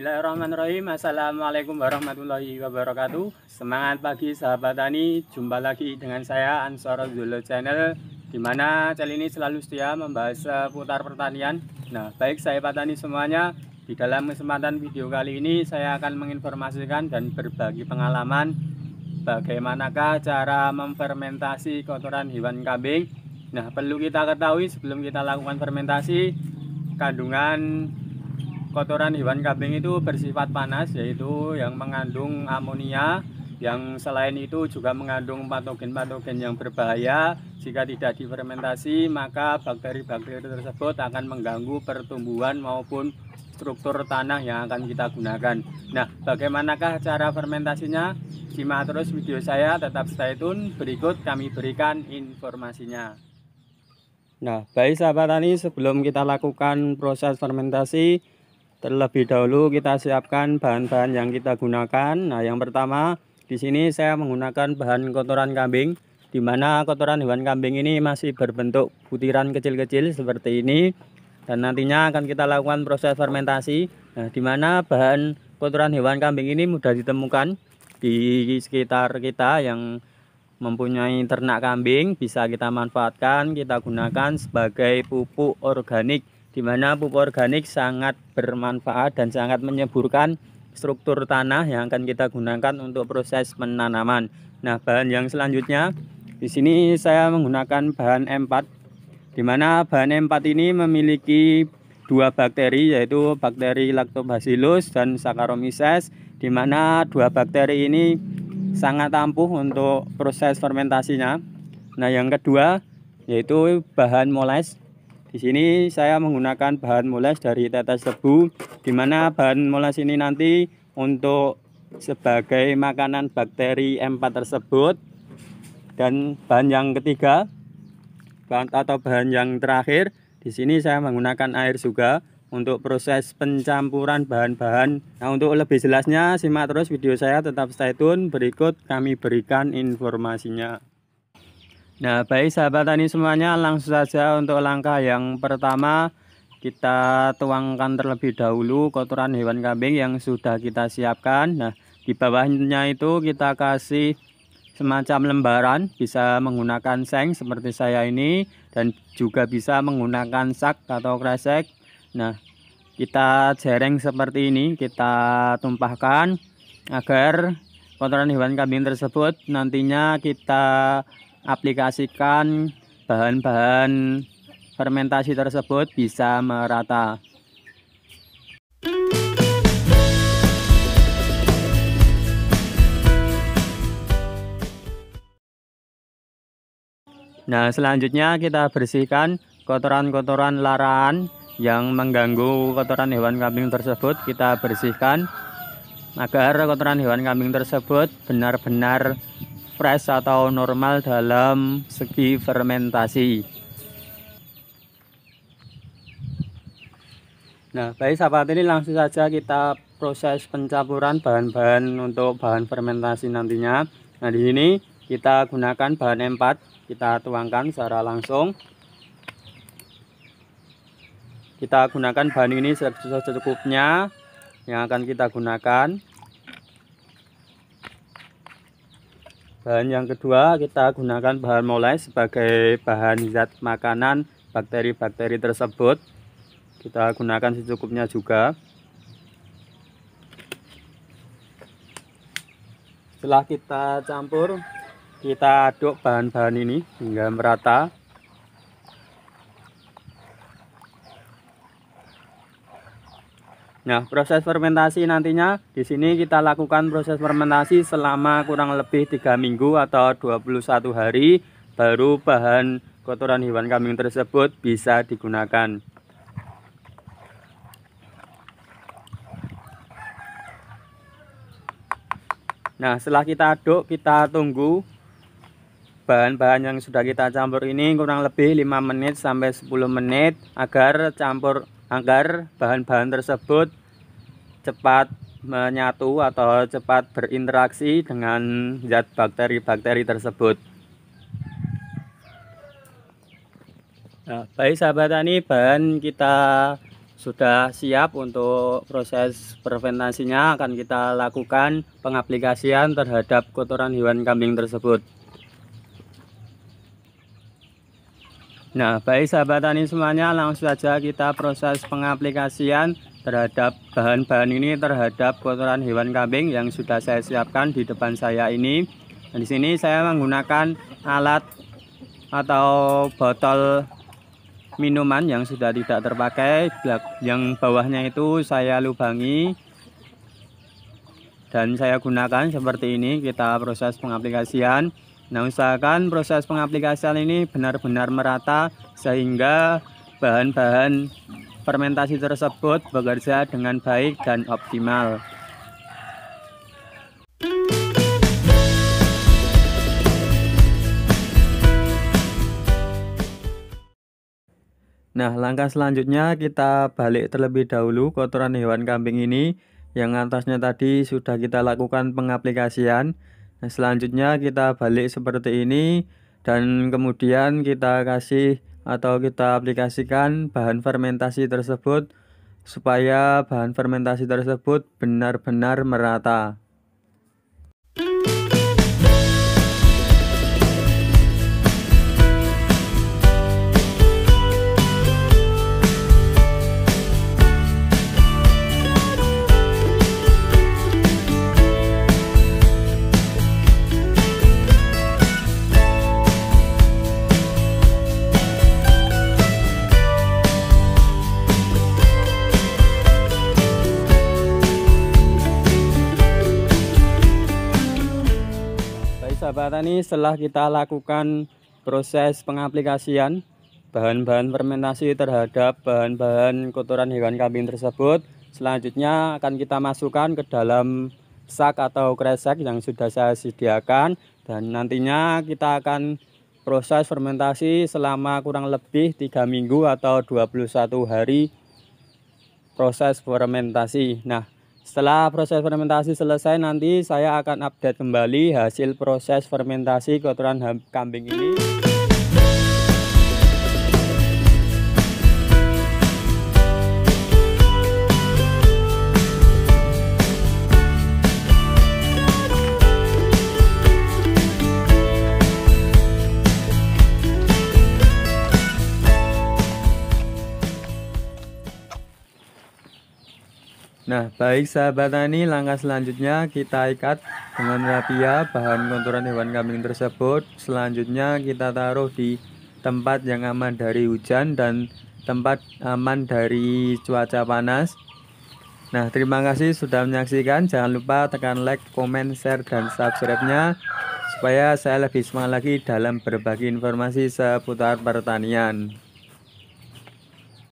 Bismillahirrahmanirrahim. Assalamualaikum warahmatullahi wabarakatuh. Semangat pagi sahabat tani. Jumpa lagi dengan saya Ansor Zulu Channel, dimana channel ini selalu setia membahas seputar pertanian. Nah, baik sahabat tani semuanya, di dalam kesempatan video kali ini saya akan menginformasikan dan berbagi pengalaman bagaimanakah cara memfermentasi kotoran hewan kambing. Nah, perlu kita ketahui sebelum kita lakukan fermentasi, kandungan kotoran hewan kambing itu bersifat panas, yaitu yang mengandung amonia, yang selain itu juga mengandung patogen-patogen yang berbahaya. Jika tidak difermentasi, maka bakteri-bakteri tersebut akan mengganggu pertumbuhan maupun struktur tanah yang akan kita gunakan. Nah, bagaimanakah cara fermentasinya? Simak terus video saya, tetap stay tune, berikut kami berikan informasinya. Nah, baik sahabat tani, sebelum kita lakukan proses fermentasi, terlebih dahulu kita siapkan bahan-bahan yang kita gunakan. Nah, yang pertama di sini saya menggunakan bahan kotoran kambing, di mana kotoran hewan kambing ini masih berbentuk butiran kecil-kecil seperti ini, dan nantinya akan kita lakukan proses fermentasi. Nah, di mana bahan kotoran hewan kambing ini mudah ditemukan di sekitar kita yang mempunyai ternak kambing, bisa kita manfaatkan, kita gunakan sebagai pupuk organik, di mana pupuk organik sangat bermanfaat dan sangat menyuburkan struktur tanah yang akan kita gunakan untuk proses penanaman. Nah, bahan yang selanjutnya di sini saya menggunakan bahan M4, di mana bahan M4 ini memiliki dua bakteri, yaitu bakteri Lactobacillus dan Saccharomyces, di mana dua bakteri ini sangat ampuh untuk proses fermentasinya. Nah, yang kedua yaitu bahan moles. Di sini saya menggunakan bahan moles dari tetes tebu, di mana bahan moles ini nanti untuk sebagai makanan bakteri M4 tersebut. Dan bahan yang ketiga, bahan yang terakhir, di sini saya menggunakan air juga untuk proses pencampuran bahan-bahan. Nah, untuk lebih jelasnya simak terus video saya, tetap stay tune, berikut kami berikan informasinya. Nah, baik sahabat tani semuanya, langsung saja untuk langkah yang pertama, kita tuangkan terlebih dahulu kotoran hewan kambing yang sudah kita siapkan. Nah, di bawahnya itu kita kasih semacam lembaran, bisa menggunakan seng seperti saya ini, dan juga bisa menggunakan sak atau kresek. Nah, kita jereng seperti ini, kita tumpahkan agar kotoran hewan kambing tersebut nantinya kita aplikasikan bahan-bahan fermentasi tersebut bisa merata. Nah, selanjutnya kita bersihkan kotoran-kotoran laran yang mengganggu kotoran hewan kambing tersebut. Kita bersihkan agar kotoran hewan kambing tersebut benar-benar fresh atau normal dalam segi fermentasi. Nah, baik sahabat, ini langsung saja kita proses pencampuran bahan-bahan untuk bahan fermentasi nantinya. Nah, di sini kita gunakan bahan M4, kita tuangkan secara langsung. Kita gunakan bahan ini secukupnya yang akan kita gunakan. Bahan yang kedua, kita gunakan bahan moles sebagai bahan zat makanan bakteri-bakteri tersebut. Kita gunakan secukupnya juga. Setelah kita campur, kita aduk bahan-bahan ini hingga merata. Nah, proses fermentasi nantinya di sini kita lakukan proses fermentasi selama kurang lebih 3 minggu atau 21 hari, baru bahan kotoran hewan kambing tersebut bisa digunakan. Nah, setelah kita aduk, kita tunggu bahan-bahan yang sudah kita campur ini kurang lebih 5 menit sampai 10 menit agar bahan-bahan tersebut cepat menyatu atau cepat berinteraksi dengan zat bakteri-bakteri tersebut. Nah, baik sahabat tani, bahan kita sudah siap untuk proses fermentasinya. Akan kita lakukan pengaplikasian terhadap kotoran hewan kambing tersebut. Nah, baik sahabat tani semuanya, langsung saja kita proses pengaplikasian terhadap bahan-bahan ini terhadap kotoran hewan kambing yang sudah saya siapkan di depan saya ini. Dan di sini saya menggunakan alat atau botol minuman yang sudah tidak terpakai, yang bawahnya itu saya lubangi dan saya gunakan seperti ini. Kita proses pengaplikasian. Nah, usahakan proses pengaplikasian ini benar-benar merata sehingga bahan-bahan fermentasi tersebut bekerja dengan baik dan optimal. Nah, langkah selanjutnya kita balik terlebih dahulu kotoran hewan kambing ini. Yang atasnya tadi sudah kita lakukan pengaplikasian. Nah, selanjutnya kita balik seperti ini dan kemudian kita kasih atau kita aplikasikan bahan fermentasi tersebut supaya bahan fermentasi tersebut benar-benar merata. Sahabat tani, setelah kita lakukan proses pengaplikasian bahan-bahan fermentasi terhadap bahan-bahan kotoran hewan kambing tersebut, selanjutnya akan kita masukkan ke dalam sak atau kresek yang sudah saya sediakan, dan nantinya kita akan proses fermentasi selama kurang lebih 3 minggu atau 21 hari proses fermentasi. Nah, setelah proses fermentasi selesai, nanti saya akan update kembali hasil proses fermentasi kotoran kambing ini. Nah, baik sahabat tani, langkah selanjutnya kita ikat dengan rapia bahan kotoran hewan kambing tersebut. Selanjutnya kita taruh di tempat yang aman dari hujan dan tempat aman dari cuaca panas. Nah, terima kasih sudah menyaksikan. Jangan lupa tekan like, komen, share, dan subscribe-nya supaya saya lebih semangat lagi dalam berbagi informasi seputar pertanian.